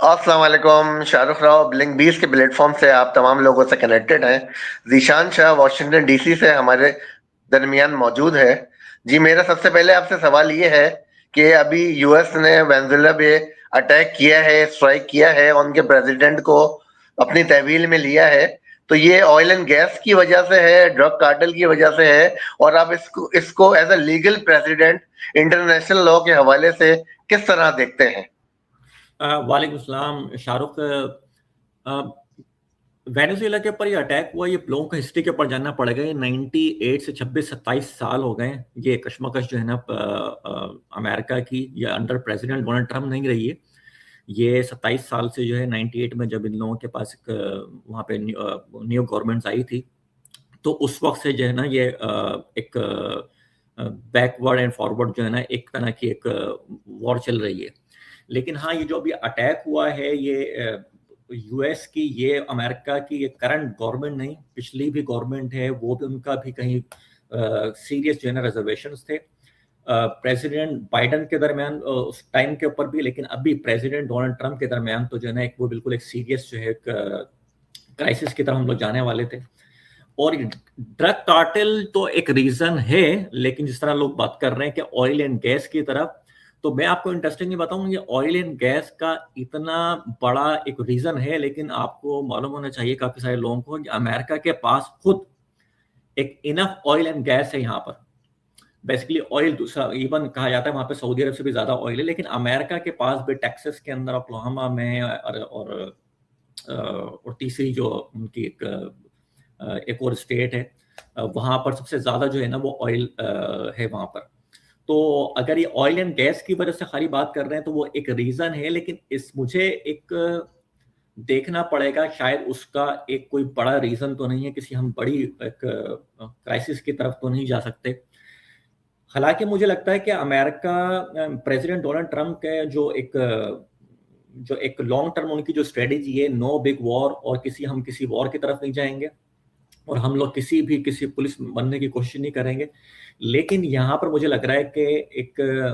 अस्सलाम वालेकुम। शाहरुख राव ब्लिंक 20 के प्लेटफॉर्म से आप तमाम लोगों से कनेक्टेड हैं। जीशान शाह वाशिंगटन डीसी से हमारे दरमियान मौजूद है। जी, मेरा सबसे पहले आपसे सवाल ये है कि अभी यूएस ने वेनेजुएला पे अटैक किया है, स्ट्राइक किया है और उनके प्रेसिडेंट को अपनी तहवील में लिया है। तो ये ऑयल एंड गैस की वजह से है, ड्रग कार्टेल की वजह से है, और आप इसको इसको as a legal president international law के हवाले से किस तरह देखते हैं? वालेकुम सलाम शाहरुख। वेनेजुएला के ऊपर ये अटैक हुआ, ये लोगों को हिस्ट्री के ऊपर जानना पड़ेगा। ये 98 से 26-27 साल हो गए। ये कशमकश जो है ना अमेरिका की, ये अंडर प्रेसिडेंट डोनाल्ड ट्रम्प नहीं रही है। ये 27 साल से जो है 98 में जब इन लोगों के पास एक वहाँ पे न्यू गवर्नमेंट्स आई थी, तो उस वक्त से जो है ना ये एक बैकवर्ड एंड फॉरवर्ड जो है ना एक तरह की एक वॉर चल रही है। लेकिन हाँ, ये जो अभी अटैक हुआ है ये यूएस की, ये अमेरिका की ये करंट गवर्नमेंट नहीं, पिछली भी गवर्नमेंट है, वो भी उनका भी कहीं सीरियस जो है ना रिजर्वेशंस थे प्रेसिडेंट बाइडन के दरमियान उस टाइम के ऊपर भी, लेकिन अभी प्रेसिडेंट डोनाल्ड ट्रम्प के दरमियान तो जो है ना एक वो बिल्कुल एक सीरियस जो है क्राइसिस की तरफ हम लोग जाने वाले थे। और ड्रग कार्टेल तो एक रीजन है, लेकिन जिस तरह लोग बात कर रहे हैं कि ऑयल एंड गैस की तरफ, तो मैं आपको इंटरेस्टिंगली बताऊं, ये ऑयल एंड गैस का इतना बड़ा एक रीजन है, लेकिन आपको मालूम होना चाहिए काफी सारे लोगों को कि अमेरिका के पास खुद एक इनफ ऑयल एंड गैस है। यहाँ पर बेसिकली ऑयल इवन कहा जाता है वहां पे सऊदी अरब से भी ज्यादा ऑयल है, लेकिन अमेरिका के पास भी टेक्सास के अंदर, ओक्लाहोमा में और तीसरी जो उनकी एक और स्टेट है, वहां पर सबसे ज्यादा जो है ना वो ऑयल है वहां पर। तो अगर ये ऑयल एंड गैस की वजह से खाली बात कर रहे हैं तो वो एक रीजन है, लेकिन इस मुझे एक देखना पड़ेगा, शायद उसका एक कोई बड़ा रीजन तो नहीं है, किसी हम बड़ी एक क्राइसिस की तरफ तो नहीं जा सकते। हालांकि मुझे लगता है कि अमेरिका प्रेसिडेंट डोनाल्ड ट्रम्प के जो एक लॉन्ग टर्म उनकी जो स्ट्रेटेजी है, नो बिग वॉर, और हम किसी वॉर की तरफ नहीं जाएंगे और हम लोग किसी पुलिस बनने की कोशिश नहीं करेंगे। लेकिन यहाँ पर मुझे लग रहा है कि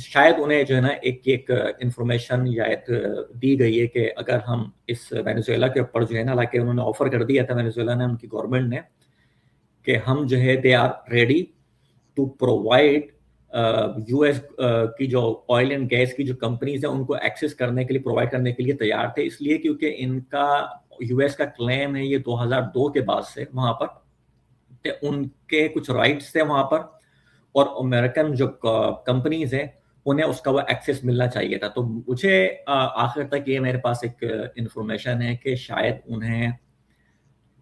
शायद उन्हें जो है ना एक इंफॉर्मेशन या दी गई है कि अगर हम इस वेनेजुएला के ऊपर जो है ना, हालांकि उन्होंने ऑफर कर दिया था वेनेजुएला ने, उनकी गवर्नमेंट ने, कि हम जो है they are ready to provide US की जो ऑयल एंड गैस की जो कंपनीज है उनको एक्सेस करने के लिए, प्रोवाइड करने के लिए तैयार थे। इसलिए क्योंकि इनका यूएस का क्लेम है ये 2002 के बाद से वहां पर उनके कुछ राइट्स थे वहां पर, और अमेरिकन जो कंपनीज हैं उन्हें उसका वो एक्सेस मिलना चाहिए था। तो मुझे आखिर तक ये मेरे पास एक इंफॉर्मेशन है कि शायद उन्हें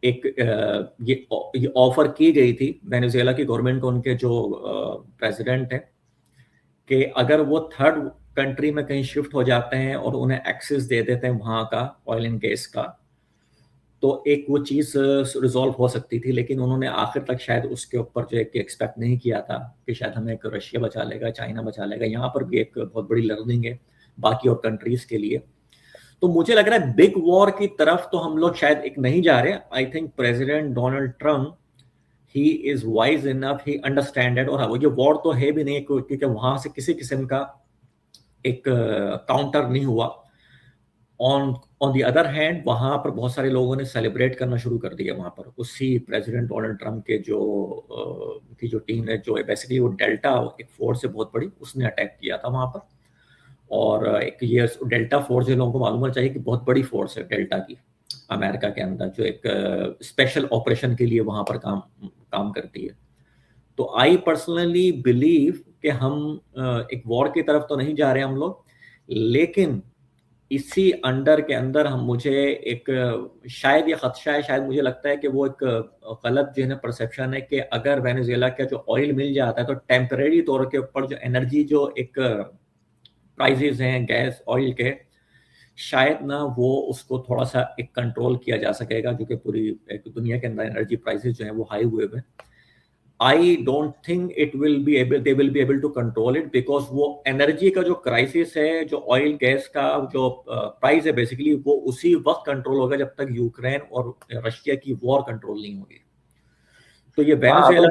एक ये ऑफर की गई थी वेनेजुएला की गवर्नमेंट को, उनके जो प्रेसिडेंट है, कि अगर वो थर्ड कंट्री में कहीं शिफ्ट हो जाते हैं और उन्हें एक्सेस दे देते हैं वहां का ऑयल एंड गैस का, तो एक वो चीज़ रिजॉल्व हो सकती थी। लेकिन उन्होंने आखिर तक शायद उसके ऊपर जो एक एक्सपेक्ट नहीं किया था कि शायद हमें एक रशिया बचा लेगा, चाइना बचा लेगा। यहाँ पर भी एक बहुत बड़ी लर्निंग है बाकी और कंट्रीज के लिए। तो मुझे लग रहा है बिग वॉर की तरफ तो हम लोग शायद एक नहीं जा रहे। I think president Donald Trump, he is wise enough, he understanded. और ये वॉर तो है भी नहीं, क्योंकि वहां से किसी किस्म का एक काउंटर नहीं हुआ। ऑन द अदर हैंड वहां पर बहुत सारे लोगों ने सेलिब्रेट करना शुरू कर दिया वहां पर, उसी प्रेसिडेंट डोनाल्ड ट्रम्प के की जो टीम है, जो बेसिकली वो डेल्टा एक फोर्स है बहुत बड़ी, उसने अटैक किया था वहां पर। और एक ये डेल्टा फोर्स, लोगों को मालूम होना चाहिए कि बहुत बड़ी फोर्स है डेल्टा की अमेरिका के अंदर, जो एक स्पेशल ऑपरेशन के लिए वहां पर काम करती है। तो आई पर्सनली बिलीव कि हम एक वॉर की तरफ तो नहीं जा रहे हम लोग, लेकिन इसी अंडर के अंदर हम मुझे एक शायद ये खदशा है, शायद मुझे लगता है कि वो एक गलत जो है ना परसेप्शन है कि अगर वेनेजुएला का जो ऑयल मिल जाता है तो टेम्परेरी तौर के ऊपर जो एनर्जी जो एक प्राइजेस हैं गैस ऑयल के, शायद ना वो उसको थोड़ा सा एक कंट्रोल किया जा सकेगा, जो कि पूरी एक दुनिया के अंदर एनर्जी प्राइसेस जो हैं वो हाई हुए हुए। I don't think they will be able to control it, because वो एनर्जी का जो क्राइसिस है, जो ऑयल गैस का जो प्राइस है, बेसिकली वो उसी वक्त कंट्रोल होगा जब तक यूक्रेन और रशिया की वॉर कंट्रोल नहीं होगी। तो ये हाँ, अब वेनेजुएला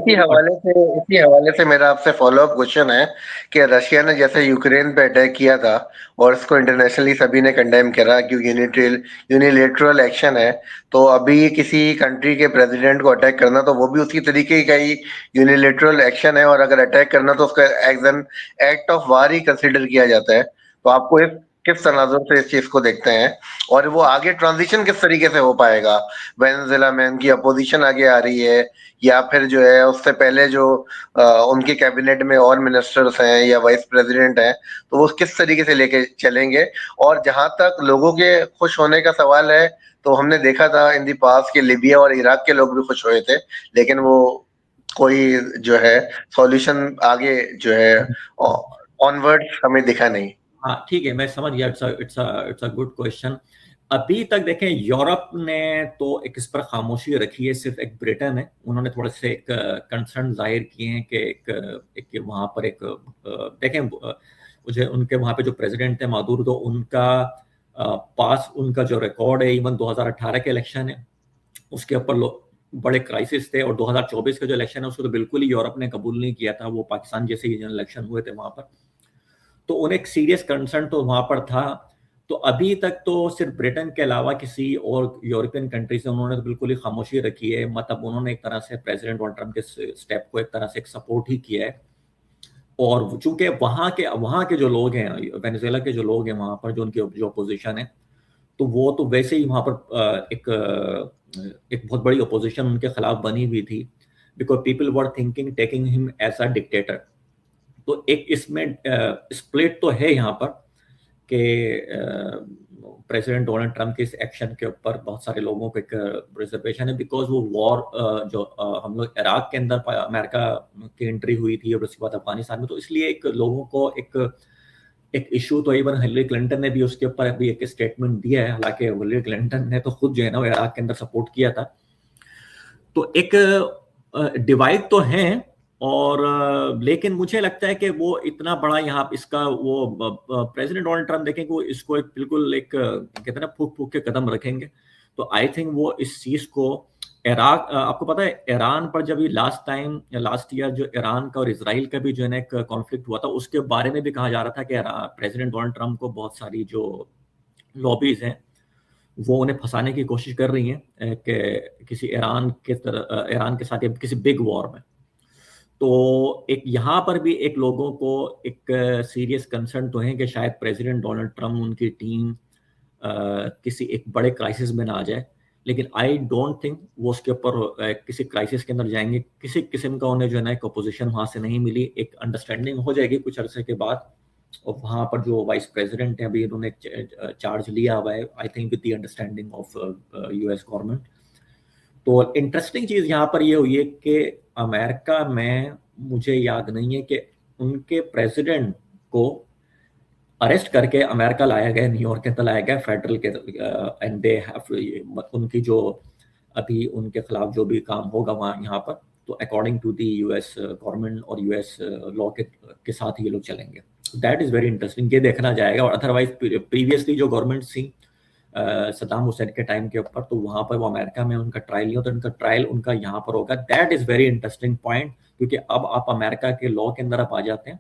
के जो इसी हवाले से मेरा आपसे फ़ॉलो-अप क्वेश्चन है कि रशिया ने जैसे यूक्रेन पे अटैक किया था और इसको इंटरनेशनली सभी ने कंडेम करा कि यूनिलैटरल एक्शन है, तो अभी किसी कंट्री के प्रेसिडेंट को अटैक करना तो वो भी उसी तरीके का ही यूनिलैटरल एक्शन है, और अगर अटैक करना तो उसका as an act of war he consider किया जाता है। तो आपको इस किस तनाज़ुर से इस चीज़ को देखते हैं? और वो आगे ट्रांज़िशन किस तरीके से हो पाएगा? वेनेजुएला में उनकी अपोज़िशन आगे आ रही है, या फिर जो है उससे पहले जो उनके कैबिनेट में और मिनिस्टर्स हैं या वाइस प्रेसिडेंट हैं, तो वो किस तरीके से लेके चलेंगे? और जहाँ तक लोगों के खुश होने का सवाल है, तो हमने देखा था इन द पास्ट कि लीबिया और इराक के लोग भी खुश हुए थे, लेकिन वो कोई जो है सॉल्यूशन आगे जो है ऑनवर्ड्स हमें दिखा नहीं। हाँ ठीक है, मैं समझ गया। It's a good question. अभी तक देखें, यूरोप ने तो एक इस पर खामोशी रखी है, सिर्फ एक ब्रिटेन है, उन्होंने थोड़े से एक कंसर्न जाहिर किए हैं कि एक वहाँ पर एक देखें, मुझे उनके वहाँ पे जो प्रेसिडेंट थे मादुरो, तो उनका पास उनका जो रिकॉर्ड है, इवन 2018 के इलेक्शन है उसके ऊपर बड़े क्राइसिस थे, और 2024 का जो इलेक्शन है उसको तो बिल्कुल ही यूरोप ने कबूल नहीं किया था, वो पाकिस्तान जैसे ही इलेक्शन हुए थे वहाँ पर, तो उन्हें एक सीरियस कंसर्न तो वहां पर था। तो अभी तक तो सिर्फ ब्रिटेन के अलावा किसी और यूरोपियन कंट्री से उन्होंने तो बिल्कुल ही खामोशी रखी है, मतलब उन्होंने एक तरह से प्रेसिडेंट डोनाल्ड ट्रंप के स्टेप को एक तरह से एक सपोर्ट ही किया है। और चूंकि वहाँ के जो लोग हैं, वेनेजुएला के जो लोग हैं वहाँ पर, जो उनकी जो अपोजिशन है, तो वो तो वैसे ही वहाँ पर एक बहुत बड़ी अपोजिशन उनके खिलाफ बनी हुई थी, because people were thinking taking him as a dictator. तो एक इसमें स्प्लिट तो है यहाँ पर कि प्रेसिडेंट डोनाल्ड ट्रंप के इस एक्शन के ऊपर बहुत सारे लोगों को एक रिजर्वेशन है, बिकॉज वो वॉर जो हम लोग इराक के अंदर अमेरिका की एंट्री हुई थी और उसके बाद अफगानिस्तान में, तो इसलिए एक लोगों को एक इशू तो इवन हिलरी क्लिंटन ने भी उसके ऊपर अभी एक स्टेटमेंट दिया है, हालांकि हिलरी क्लिंटन ने तो खुद जो है ना वो इराक के अंदर सपोर्ट किया था। तो एक डिवाइड तो है, और लेकिन मुझे लगता है कि वो इतना बड़ा यहाँ इसका वो प्रेसिडेंट डोनाल्ड ट्रंप देखेंगे, वो इसको एक बिल्कुल एक कहते हैं ना फूक फूक के कदम रखेंगे। तो आई थिंक वो इस चीज को इराक, आपको पता है ईरान पर जब लास्ट ईयर जो ईरान का और इसराइल का भी जो है ना एक कॉन्फ्लिक्ट हुआ था, उसके बारे में भी कहा जा रहा था कि प्रेसिडेंट डोनाल्ड ट्रंप को बहुत सारी जो लॉबीज हैं वो उन्हें फंसाने की कोशिश कर रही हैं कि किसी ईरान के साथ या किसी बिग वॉर में। तो एक यहाँ पर भी एक लोगों को एक सीरियस कंसर्न तो है कि शायद प्रेसिडेंट डोनाल्ड ट्रंप, उनकी टीम किसी एक बड़े क्राइसिस में ना आ जाए, लेकिन आई डोंट थिंक वो उसके ऊपर किसी क्राइसिस के अंदर जाएंगे। किसी किस्म का उन्हें जो है ना एक अपोजिशन वहां से नहीं मिली, एक अंडरस्टैंडिंग हो जाएगी कुछ अरसे के बाद, और वहां पर जो वाइस प्रेसिडेंट है अभी उन्होंने चार्ज लिया हुआ है, I think with the understanding of US government. तो इंटरेस्टिंग चीज यहाँ पर ये हुई है कि अमेरिका में मुझे याद नहीं है कि उनके प्रेसिडेंट को अरेस्ट करके अमेरिका लाया गया, न्यूयॉर्क के अंदर लाया गया फेडरल के, एंड दे हैव उनकी जो अभी उनके खिलाफ जो भी काम होगा वहाँ यहाँ पर, तो according to the US government और यूएस लॉ के साथ ये लोग चलेंगे। दैट इज वेरी इंटरेस्टिंग, ये देखना जाएगा। और अदरवाइज प्रीवियसली जो गवर्नमेंट थी सद्दाम हुसैन के टाइम के ऊपर, तो वहां पर वो अमेरिका में उनका ट्रायल नहीं होता, उनका ट्रायल उनका यहाँ पर होगा। That is very interesting point, क्योंकि अब आप अमेरिका के लॉ के अंदर आप आ जाते हैं,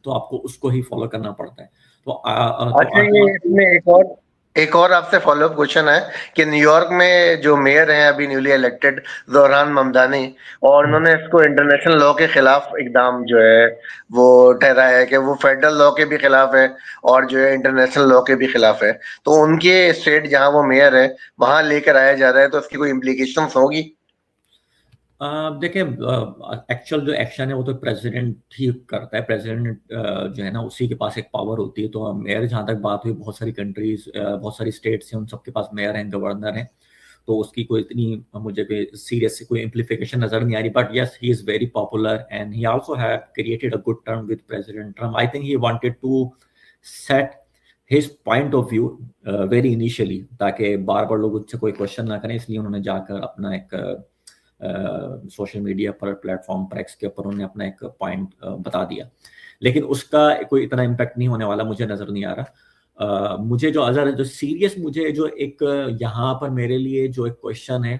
तो आपको उसको ही फॉलो करना पड़ता है। अच्छा, ये इसमें एक और आपसे फॉलोअप क्वेश्चन है कि न्यूयॉर्क में जो मेयर हैं अभी न्यूली इलेक्टेड, जोहरान ममदानी, और उन्होंने इसको इंटरनेशनल लॉ के खिलाफ इकदाम जो है वो ठहराया है कि वो फेडरल लॉ के भी खिलाफ है और जो है इंटरनेशनल लॉ के भी खिलाफ है। तो उनके स्टेट जहां वो मेयर है वहां लेकर आया जा रहा है, तो इसकी कोई इम्प्लीकेशंस होगी? देखिए, एक्चुअल जो एक्शन है वो तो प्रेसिडेंट ही करता है। प्रेसिडेंट जो है ना उसी के पास एक पावर होती है। तो मेयर, जहाँ तक बात हुई, बहुत सारी कंट्रीज, बहुत सारी स्टेट्स हैं, उन सबके पास मेयर हैं, गवर्नर हैं, तो उसकी कोई इतनी मुझे कोई सीरियस कोई इम्प्लीकेशन नजर नहीं आ रही। But yes, he is very popular and he also have created a good term with president Trump. I think he wanted to set his point of view very initially, ताकि बार बार लोग उससे कोई क्वेश्चन ना करें, इसलिए उन्होंने जाकर अपना एक सोशल मीडिया पर, प्लेटफॉर्म पर, एक्स के ऊपर उन्होंने अपना एक पॉइंट बता दिया। लेकिन उसका कोई इतना इम्पैक्ट नहीं होने वाला, मुझे नजर नहीं आ रहा। मुझे जो सीरियस, मुझे जो एक यहाँ पर मेरे लिए जो एक क्वेश्चन है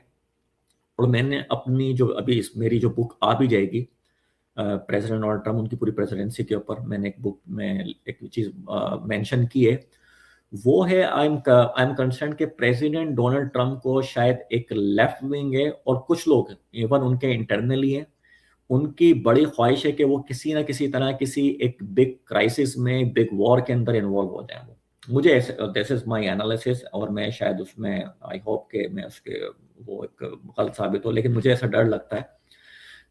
और मैंने अपनी जो अभी मेरी जो बुक आ भी जाएगी प्रेसिडेंट डोनाल्ड ट्रम्प उनकी पूरी प्रेसिडेंसी के ऊपर, मैंने एक बुक में एक चीज़ मेंशन की है, वो है आई एम कंसर्न कि प्रेसिडेंट डोनाल्ड ट्रम्प को शायद एक लेफ्ट विंग है और कुछ लोग इवन उनके इंटरनली हैं, उनकी बड़ी ख्वाहिश है कि वो किसी ना किसी तरह किसी एक बिग क्राइसिस में, बिग वॉर के अंदर इन्वॉल्व हो जाए। मुझे ऐसे, दिस इज माय एनालिसिस, और मैं शायद उसमें आई होप कि मैं उसके वो एक गलत साबित हो, लेकिन मुझे ऐसा डर लगता है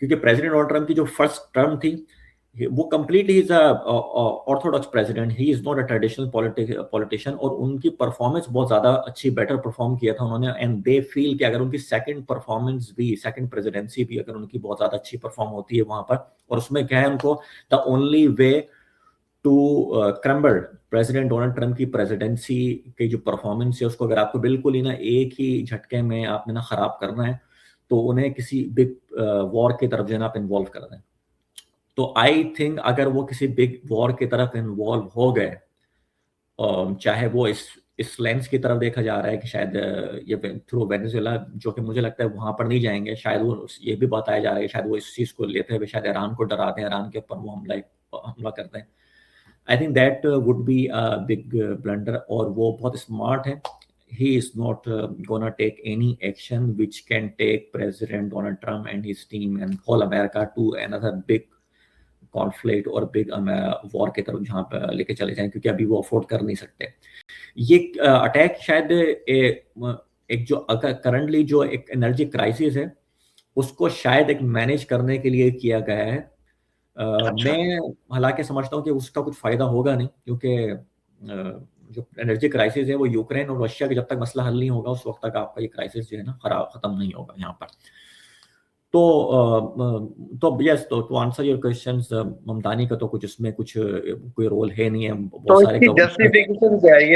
क्योंकि प्रेसिडेंट डोनाल्ड ट्रम्प की जो फर्स्ट टर्म थी वो completely is a Orthodox president, he is not a traditional politician, और उनकी परफॉर्मेंस बहुत ज्यादा अच्छी, बेटर परफॉर्म किया था उन्होंने, एंड दे फील कि अगर उनकी सेकंड परफॉर्मेंस भी, सेकंड प्रेसिडेंसी भी अगर उनकी बहुत ज्यादा अच्छी परफॉर्म होती है वहां पर, और उसमें क्या है उनको the only way to crumble president Donald Trump की प्रेसिडेंसी की जो परफॉर्मेंस है उसको अगर आपको बिल्कुल ही ना एक ही झटके में आपने ना खराब करना है, तो उन्हें किसी बिग वॉर की तरफ जो है ना आप इन्वॉल्व कर दें। तो आई थिंक अगर वो किसी बिग वॉर की तरफ इन्वॉल्व हो गए, चाहे वो इस लेंस की तरफ देखा जा रहा है कि शायद ये थ्रू वेनेजुएला, जो कि मुझे लगता है वहां पर नहीं जाएंगे, शायद वो ये भी बताया जा रहा है कि शायद वो इस चीज को लेते हुए शायद ईरान को डराते हैं, ईरान के ऊपर वो हमला करते हैं। I think that would be a big blunder, और वो बहुत स्मार्ट है। He is not gonna take any action which can take President Donald Trump and his team and whole America to another big conflict और big war की तरफ जहाँ पे लेके चले जाएं, क्योंकि अभी वो अफोर्ड कर नहीं सकते। ये अटैक शायद एक जो करंटली जो एक एनर्जी क्राइसिस है उसको शायद एक मैनेज करने के लिए किया गया है। अच्छा। मैं हालांकि समझता हूँ कि उसका कुछ फायदा होगा नहीं, क्योंकि जो एनर्जी क्राइसिस है वो यूक्रेन और रशिया का जब तक मसला हल नहीं होगा उस वक्त तक आपका ये क्राइसिस जो है ना खत्म नहीं होगा यहाँ पर। तो यस, तो to answer your questions, Mamdani का तो कुछ उसमें कुछ कोई रोल है नहीं है, तो बहुत सारे इसकी जस्टिफिकेशन क्या है?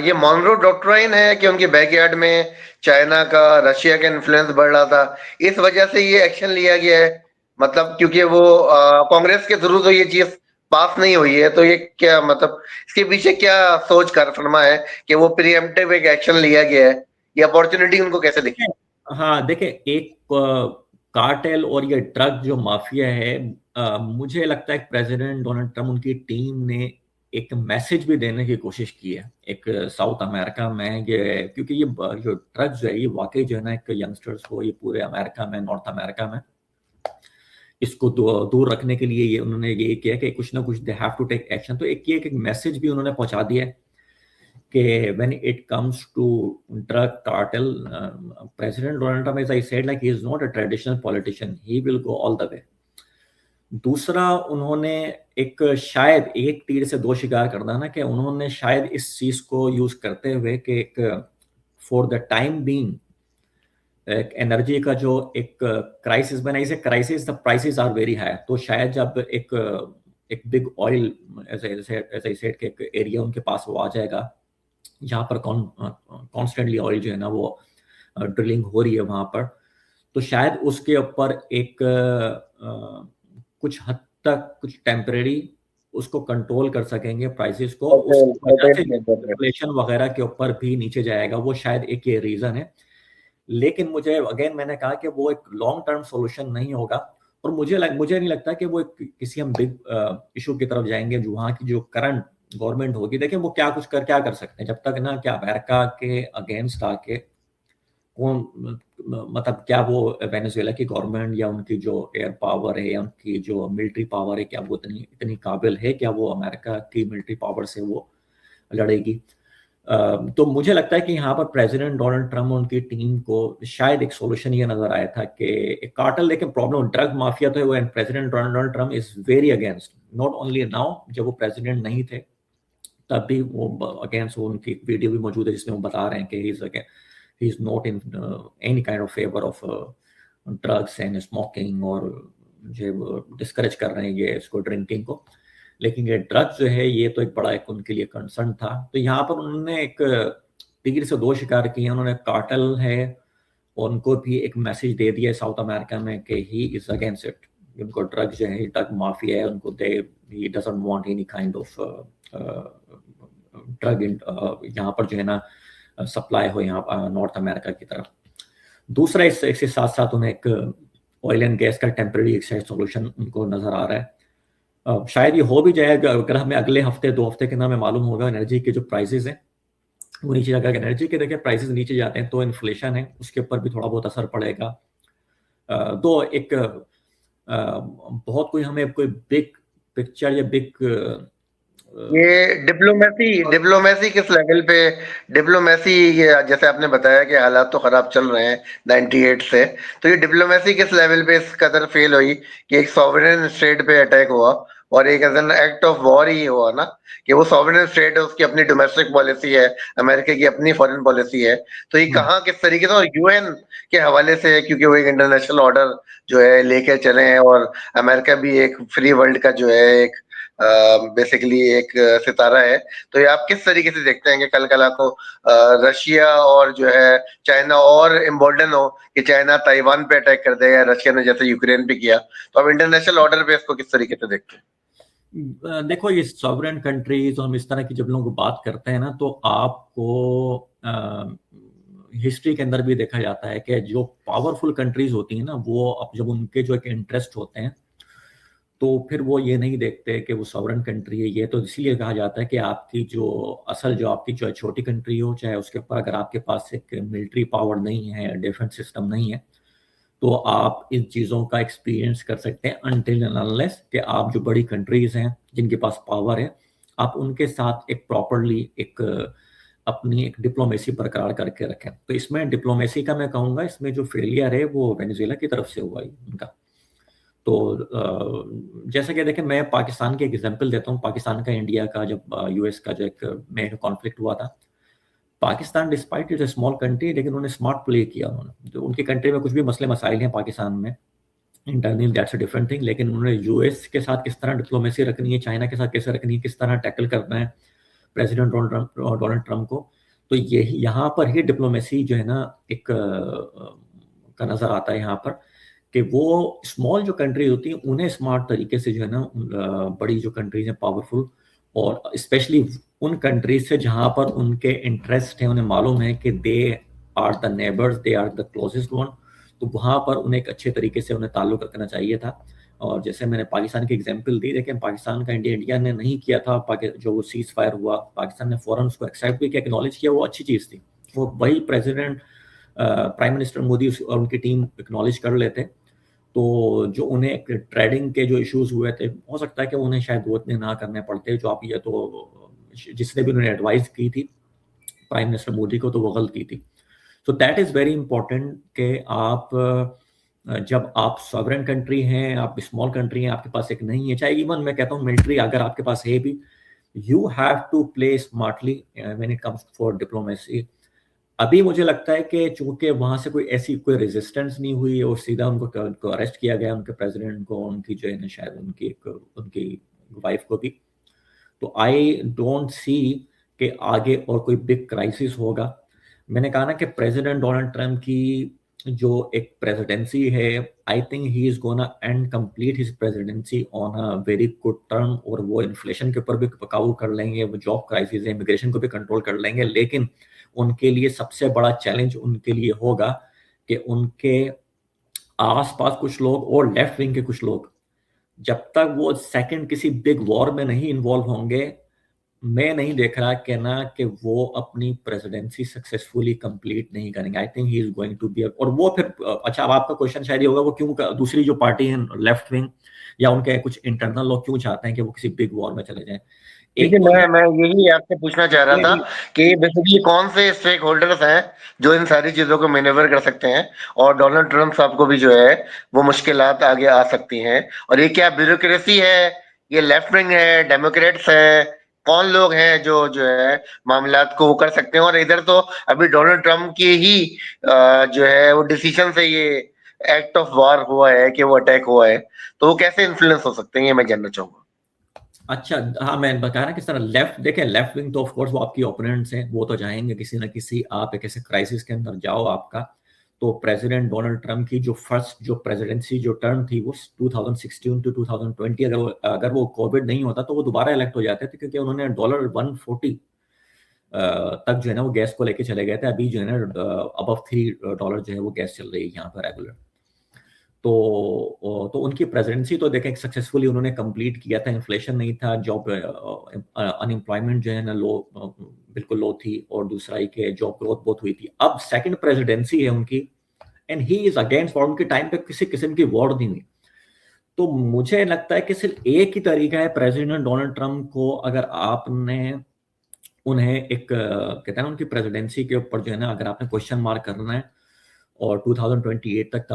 ये मॉनरो डॉक्ट्राइन है कि उनके बैकयार्ड में चाइना का, रशिया का इन्फ्लुएंस बढ़ रहा था, इस वजह से ये एक्शन लिया गया है? मतलब क्योंकि वो कांग्रेस के थ्रू तो ये चीज पास नहीं हुई है, तो ये क्या मतलब इसके पीछे क्या सोच कर फरमा है कि वो प्रीएम्प्टिव एक एक्शन लिया गया है? ये अपॉर्चुनिटी उनको कैसे दिखी? हाँ देखिए, एक कार्टेल और ये ड्रग जो माफिया है, मुझे लगता है प्रेसिडेंट डोनाल्ड ट्रम्प उनकी टीम ने एक मैसेज भी देने की कोशिश की है एक साउथ अमेरिका में, ये क्योंकि ये जो ड्रग्स जो है ये वाकई जो है ना एक यंगस्टर्स को ये पूरे अमेरिका में, नॉर्थ अमेरिका में इसको दूर रखने के लिए ये उन्होंने ये किया कि कुछ ना कुछ they have to take action. तो एक मैसेज भी उन्होंने पहुंचा दिया है कि when it comes to drug cartel, President Donald Trump, as I said, like he is not a traditional politician, he will go all the way. दूसरा, उन्होंने एक शायद एक तीर से दो शिकार करना ना, कि उन्होंने शायद इस चीज को यूज करते हुए कि एक for the time being energy का जो एक क्राइसिस बना, इसे crisis, the prices are very high, तो शायद जब एक big oil as I said के एक एरिया उनके पास वो आ जाएगा जहाँ पर कॉन्स्टेंटली ऑयल जो है ना वो ड्रिलिंग हो रही है वहां पर, तो शायद उसके ऊपर एक कुछ हद तक कुछ टेम्परेरी उसको कंट्रोल कर सकेंगे प्राइसेस को, उस वजह से इन्फ्लेशन वगैरह के ऊपर भी नीचे जाएगा, वो शायद एक ये रीजन है। लेकिन मुझे अगेन मैंने कहा कि वो एक लॉन्ग टर्म सॉल्यूशन नहीं होगा, और मुझे नहीं लगता कि वो किसी हम बिग इशू की तरफ जाएंगे जो वहाँ की जो करंट गवर्नमेंट होगी। देखिए वो क्या कर सकते हैं जब तक ना क्या अमेरिका के अगेंस्ट आके कौन, मतलब क्या वो वेनेजुएला की गवर्नमेंट या उनकी जो एयर पावर है या उनकी जो मिलिट्री पावर है, क्या वो इतनी काबिल है, क्या वो अमेरिका की मिलिट्री पावर से वो लड़ेगी? तो मुझे लगता है कि यहाँ पर प्रेसिडेंट डोनाल्ड ट्रम्प और उनकी टीम को शायद एक सॉल्यूशन ये नजर आया था कि एक कार्टेल, लेकिन प्रॉब्लम ड्रग माफिया तो है वो, and president Donald Trump is very against, not only now, जब वो प्रेसिडेंट नहीं थे तब भी वो अगेंस्ट, उनकी वीडियो भी मौजूद है जिसमें वो बता रहे हैं कि he is not in any kind of favor of drugs and smoking, और जो डिस्करेज कर रहे हैं ये इसको, ड्रिंकिंग को, लेकिन ये ड्रग्स जो है ये तो एक बड़ा एक उनके लिए कंसर्न था। तो यहाँ पर उन्होंने एक तीर से दो शिकार किए, उन्होंने कार्टेल है उनको भी एक मैसेज दे दिया साउथ अमेरिका में कि ही इज अगेंस्ट इट, उनको ड्रग्स जो है, ड्रग माफिया है, उनको he doesn't want any kind of drug यहाँ पर जो है ना सप्लाई हो यहाँ नॉर्थ अमेरिका की तरफ। दूसरा इसके साथ साथ उन्हें एक ऑयल एंड गैस का टेम्पररी एक सोल्यूशन उनको नजर आ रहा है। शायद ये हो भी जाएगा अगर हमें अगले हफ्ते 2 हफ्ते के अंदर में मालूम होगा एनर्जी के जो प्राइसेस हैं वो नीचे जाकर, एनर्जी के देखिए प्राइसेस नीचे जाते हैं तो इन्फ्लेशन है उसके ऊपर भी थोड़ा बहुत असर पड़ेगा। तो एक बहुत कोई हमें कोई बिग पिक्चर या बिग ये डिप्लोमेसी किस लेवल पे, डिप्लोमेसी जैसे आपने बताया कि हालात तो खराब चल रहे हैं 98 से, तो ये डिप्लोमेसी किस लेवल पे इस कदर फेल हुई कि एक सॉवरेन स्टेट पे अटैक हुआ और एक as an act of war ही हुआ ना, कि वो सॉवरेन स्टेट है, उसकी अपनी डोमेस्टिक पॉलिसी है, अमेरिका की अपनी फॉरेन पॉलिसी है, तो ये कहाँ किस तरीके से, और यूएन के हवाले से, क्योंकि वो एक इंटरनेशनल ऑर्डर जो है लेके चले हैं और अमेरिका भी एक फ्री वर्ल्ड का जो है एक बेसिकली एक सितारा है, तो ये आप किस तरीके से देखते हैं कि कल कला को रशिया और जो है चाइना और इम्बोल्डन हो कि चाइना ताइवान पे अटैक कर देगा, रशिया ने जैसे यूक्रेन पे किया, तो आप इंटरनेशनल ऑर्डर पे इसको किस तरीके से देखते हैं? देखो ये सॉवरेन कंट्रीज और हम इस तरह की जब लोगों को बात करते हैं ना तो आपको हिस्ट्री के अंदर भी देखा जाता है कि जो पावरफुल कंट्रीज होती हैं ना वो अब जब उनके जो एक इंटरेस्ट होते हैं तो फिर वो ये नहीं देखते कि वो सॉवरेन कंट्री है, ये तो इसलिए कहा जाता है कि आपकी जो असल जो आपकी जो छोटी कंट्री हो चाहे उसके ऊपर अगर आपके पास एक मिलिट्री पावर नहीं है, डिफेंस सिस्टम नहीं है, तो आप इन चीज़ों का एक्सपीरियंस कर सकते हैं अनटिल एंड अनलेस कि आप जो बड़ी कंट्रीज हैं जिनके पास पावर है आप उनके साथ एक प्रॉपरली एक अपनी एक डिप्लोमेसी बरकरार करके रखें। तो इसमें डिप्लोमेसी का मैं कहूँगा इसमें जो फेलियर है वो वेनेजुएला की तरफ से हुआ है उनका। तो जैसा कि देखें मैं पाकिस्तान की एक एग्जांपल देता हूँ, पाकिस्तान का इंडिया का जब यूएस का जो एक में कॉन्फ्लिक्ट हुआ था, Pakistan despite it a small country लेकिन उन्होंने स्मार्ट प्ले किया उन्होंने। जो उनकी कंट्री में कुछ भी मसले मसाइल हैं पाकिस्तान में internal that's a different thing, लेकिन उन्होंने यूएस के साथ किस तरह डिप्लोमेसी रखनी है, चाइना के साथ कैसे रखनी है, किस तरह टैकल करना है प्रेसिडेंट डोनाल्ड ट्रंप को, तो ये यहाँ पर ही डिप्लोमेसी जो है ना एक का नजर आता है यहाँ पर कि वो स्मॉल जो कंट्रीज होती हैं उन्हें स्मार्ट तरीके से जो है ना बड़ी जो कंट्रीज हैं पावरफुल और स्पेशली उन कंट्रीज से जहां पर उनके इंटरेस्ट हैं, उन्हें मालूम है कि they are the neighbours, they are the closest one, तो वहां पर उन्हें एक अच्छे तरीके से उन्हें ताल्लुक रखना चाहिए था। और जैसे मैंने पाकिस्तान की एग्जांपल दी, लेकिन पाकिस्तान का इंडिया ने नहीं किया था, जो वो सीज फायर हुआ पाकिस्तान ने फौरन उसको एक्सेप्ट भी किया, एक्नॉलेज किया, वो अच्छी चीज़ थी। वो वही प्रेसिडेंट प्राइम मिनिस्टर मोदी और उनकी टीम एक्नॉलेज कर लेते तो जो उन्हें ट्रेडिंग के जो इश्यूज हुए थे हो सकता है कि उन्हें शायद वो इतने ना करने पड़ते जो आप ये तो जिसने भी उन्होंने एडवाइस की थी प्राइम मिनिस्टर मोदी को तो वो गलत की थी। So that is very important कि आप जब आप सॉवरेन कंट्री हैं, आप स्मॉल कंट्री हैं, आपके पास एक नहीं है, चाहे इवन मैं कहता हूँ मिलिट्री अगर आपके पास है भी, you have to play smartly when it comes for diplomacy. अभी मुझे लगता है कि चूंकि वहां से कोई ऐसी कोई रेजिस्टेंस नहीं हुई और सीधा उनको अरेस्ट किया गया, उनके प्रेसिडेंट को, उनकी जो है ना शायद उनकी वाइफ को भी, तो आई डोंट सी कि आगे और कोई बिग क्राइसिस होगा। मैंने कहा ना कि प्रेसिडेंट डोनाल्ड ट्रंप की जो एक प्रेसिडेंसी है, आई think he is gonna and complete his presidency on a very good term, और वो इन्फ्लेशन के ऊपर भी काबू कर लेंगे, वो जॉब क्राइसिस है, इमिग्रेशन को भी कंट्रोल कर लेंगे, लेकिन उनके लिए सबसे बड़ा चैलेंज उनके लिए होगा कि उनके आसपास कुछ लोग और लेफ्ट विंग के कुछ लोग जब तक वो सेकंड किसी बिग वॉर में नहीं इन्वॉल्व होंगे, मैं नहीं देख रहा कि ना कि वो अपनी प्रेसिडेंसी सक्सेसफुली कंप्लीट नहीं करेंगे। I think he is going to be, और वो फिर अच्छा अब आपका क्वेश्चन शायद ये होगा वो क्यों दूसरी जो पार्टी है लेफ्ट विंग या उनके कुछ इंटरनल लोग क्यों चाहते हैं कि वो किसी बिग वॉर में चले जाएं। देखिए मैं यही आपसे पूछना चाह रहा था कि बेसिकली कौन से स्टेक होल्डर्स हैं जो इन सारी चीजों को मैनेवर कर सकते हैं, और डोनाल्ड ट्रंप साहब को भी जो है वो मुश्किलात आगे आ सकती हैं, और ये क्या ब्यूरोक्रेसी है, ये लेफ्ट विंग है, डेमोक्रेट्स है, कौन लोग हैं जो है मामलात को वो कर सकते हैं, और इधर तो अभी डोनाल्ड ट्रंप की ही जो है वो डिसीजन से ये एक्ट ऑफ वॉर हुआ है कि वो अटैक हुआ है, तो वो कैसे इन्फ्लुएंस हो सकते हैं ये मैं जानना चाहूंगा। अच्छा हाँ मैं बता रहा किस तरह लेफ्ट, देखें लेफ्ट विंग तो ऑफ कोर्स वो आपकी ओपोनेंट्स हैं, वो तो चाहेंगे किसी ना किसी आप एक ऐसे क्राइसिस के अंदर जाओ आपका। तो प्रेसिडेंट डोनाल्ड ट्रंप की जो फर्स्ट जो प्रेसिडेंसी जो टर्म थी वो 2016 टू 2020, अगर वो कोविड नहीं होता तो वो दोबारा इलेक्ट हो जाते थे, क्योंकि उन्होंने $140 तक जो है ना वो गैस को लेके चले गए थे। अभी जो है ना अबव $3 जो है वो गैस चल रही है यहाँ पर रेगुलर। तो उनकी प्रेसिडेंसी तो देखें सक्सेसफुली उन्होंने कंप्लीट किया था। इन्फ्लेशन नहीं था, जॉब अनएम्प्लॉयमेंट जो है ना लो, बिल्कुल लो थी, और दूसरा ही कि जॉब ग्रोथ बहुत हुई थी। अब सेकंड प्रेसिडेंसी है उनकी, and he is against war. उनके टाइम पे किसी किस्म की वॉर नहीं हुई। तो मुझे लगता है कि सिर्फ एक ही तरीका है प्रेसिडेंट डोनाल्ड ट्रंप को, अगर आपने उन्हें एक कहते हैं ना उनकी प्रेसिडेंसी के ऊपर जो है ना अगर आपने क्वेश्चन मार्क करना है और 2028 तक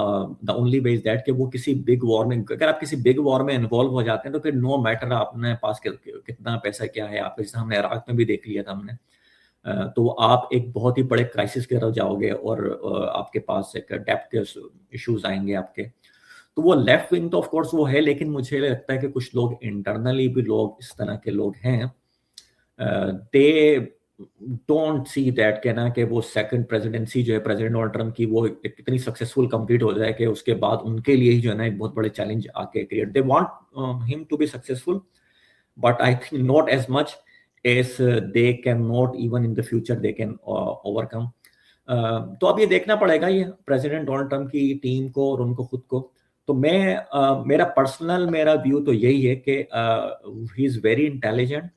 the only way is that कि वो किसी बिग वॉर में, अगर आप किसी बिग वॉर में इन्वॉल्व हो जाते हैं तो फिर नो मैटर आपने पास कितना पैसा क्या है आप, जैसे हमने इराक में भी देख लिया था हमने, तो आप एक बहुत ही बड़े क्राइसिस की तरफ जाओगे और आपके पास एक डेप्थ के इश्यूज आएंगे आपके। तो वो लेफ्ट विंग तो ऑफ कोर्स वो है, लेकिन मुझे लगता है कि कुछ लोग इंटरनली भी लोग इस तरह के लोग हैं, दे डोंट सी दैट के ना कि वो सेकंड प्रेसिडेंसी जो है प्रेसिडेंट डोनाल्ड ट्रंप की वो इतनी सक्सेसफुल कंप्लीट हो जाए कि उसके बाद उनके लिए ही जो है ना एक बहुत बड़े चैलेंज आके create, they want him to be successful, but I think not as much as they can not even in the future they can overcome. तो अब ये देखना पड़ेगा ये प्रेसिडेंट डोनाल्ड ट्रंप की टीम को और उनको खुद को। तो मैं मेरा व्यू तो यही है कि ही इज वेरी इंटेलिजेंट,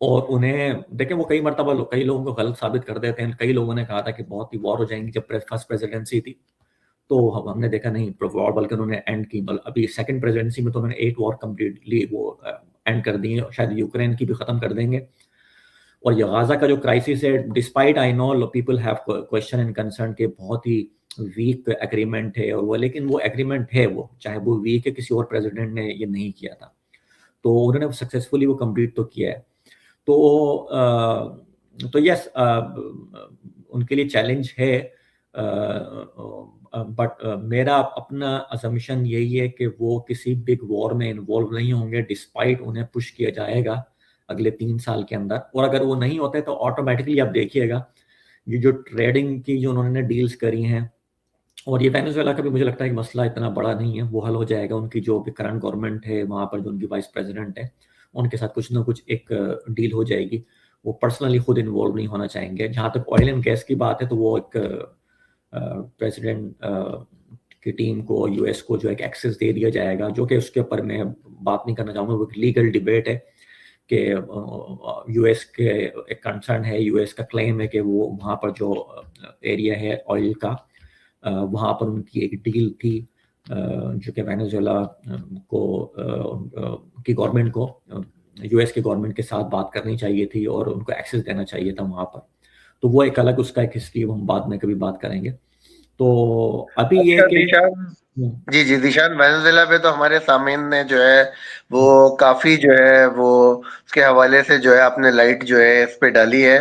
और उन्हें देखें वो कई मरतबा कई लोगों को गलत साबित कर देते हैं। कई लोगों ने कहा था कि बहुत ही वॉर हो जाएंगी जब फर्स्ट प्रेसिडेंसी थी, तो हमने देखा नहीं वॉर, बल्कि उन्होंने एंड की। अभी सेकंड प्रेसिडेंसी में तो उन्होंने 8 वॉर कंप्लीटली वो एंड कर दी है, शायद यूक्रेन की भी खत्म कर देंगे। और ये गाजा का जो क्राइसिस है, despite I know people have question and concern के बहुत ही वीक एग्रीमेंट है और वो, लेकिन वो एग्रीमेंट है, वो चाहे वो वीक है, किसी और प्रेसिडेंट ने ये नहीं किया था, तो उन्होंने सक्सेसफुली वो कंप्लीट तो किया है। तो यस उनके लिए चैलेंज है, बट मेरा अपना असम्पशन यही है कि वो किसी बिग वॉर में इन्वॉल्व नहीं होंगे, डिस्पाइट उन्हें पुश किया जाएगा अगले 3 साल के अंदर। और अगर वो नहीं होते तो ऑटोमेटिकली आप देखिएगा ये जो ट्रेडिंग की जो उन्होंने डील्स करी हैं, और ये वेनेजुएला का भी मुझे लगता है कि मसला इतना बड़ा नहीं है, वो हल हो जाएगा। उनकी जो करंट गवर्नमेंट है वहाँ पर, जो उनकी वाइस प्रेसिडेंट है, उनके साथ कुछ ना कुछ एक डील हो जाएगी। वो पर्सनली खुद इन्वॉल्व नहीं होना चाहेंगे। जहाँ तक ऑयल एंड गैस की बात है तो वो एक प्रेसिडेंट की टीम को, यूएस को जो एक एक्सेस दे दिया जाएगा, जो कि उसके ऊपर मैं बात नहीं करना चाहूँगा, वो एक लीगल डिबेट है कि यूएस के एक कंसर्न है, यूएस का क्लेम है कि वो वहाँ पर जो एरिया है ऑयल का, वहाँ पर उनकी एक डील थी जो कि वेनेजुएला को की गवर्नमेंट को यूएस के गवर्नमेंट के साथ बात करनी चाहिए थी और उनको एक्सेस देना चाहिए था वहाँ पर। तो वो एक अलग उसका एक हिस्ट्री, हम बाद में कभी बात करेंगे। तो अभी ये अच्छा कि दिशान, जी जी दिशान, वेनेजुएला पे तो हमारे सामीन ने जो है वो काफी जो है वो उसके हवाले से जो है अपने लाइट जो है इस पे डाली है,